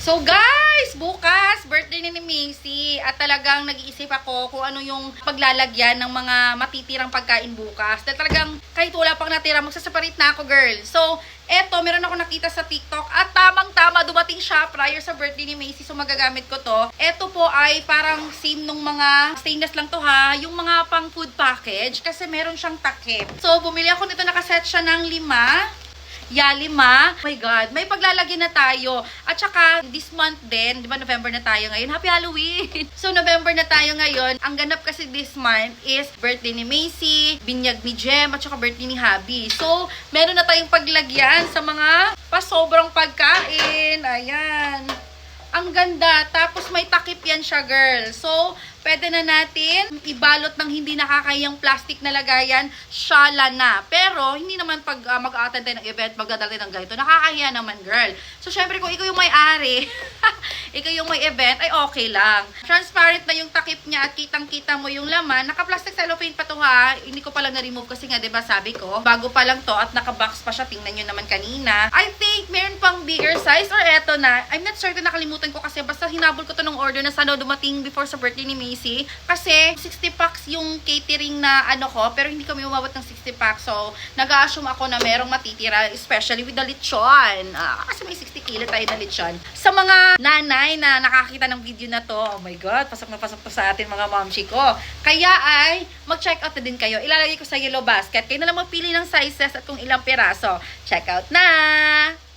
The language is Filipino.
So guys, bukas, birthday ni Macy. At talagang nag-iisip ako kung ano yung paglalagyan ng mga matitirang pagkain bukas. Dahil talagang kahit wala pang natira, magsaseparate na ako, girl. So, eto, meron ako nakita sa TikTok. At tamang-tama, dumating siya prior sa birthday ni Macy. So, magagamit ko to. Eto po ay parang same nung mga stainless lang to ha. Yung mga pang food package. Kasi meron siyang takip. So, bumili ako nito. Nakaset siya ng 5. Lima. Oh my God, may paglalagyan na tayo. At saka, this month din, di ba November na tayo ngayon? Happy Halloween! So, November na tayo ngayon. Ang ganap kasi this month is birthday ni Macy, binyag ni Jem, at saka birthday ni Habi. So, meron na tayong paglagyan sa mga pasobrang pagkain. Ayan. Ang ganda. Tapos, may takip yan siya, girl. So, pwede na natin ibalot ng hindi nakakayang plastic na lagayan, syala na. Pero, hindi naman pag mag-a-attend tayo ng event, magdadala tayo ng ganito. Nakakahiya naman, girl. So, syempre, kung ikaw yung may-ari, ikaw yung may event, ay okay lang. Transparent na yung takip niya at kitang-kita mo yung laman. Naka-plastic cellophane pa to ha. Hindi ko palang na-remove kasi nga, diba sabi ko, bago pa lang to at naka-box pa siya. Tingnan nyo naman kanina. I think, meron pang bigger size or eto na. I'm not certain, nakalimutan ko kasi basta hinabol ko to ng order na sana dumating before sa birthday ni Macy. Kasi 60 packs yung catering na ano ko, pero hindi kami umabot ng 60 packs. So, nag-a-assume ako na merong matitira, especially with the lechon. Kasi may 60 kilo tayo na lechon. Sa mga nanay na nakakita ng video na to, oh my God, pasok na pasok to sa atin mga momshi ko. Kaya ay, mag-check out na din kayo. Ilalagay ko sa yellow basket. Kayo na lang magpili ng sizes at kung ilang piraso. Check out na!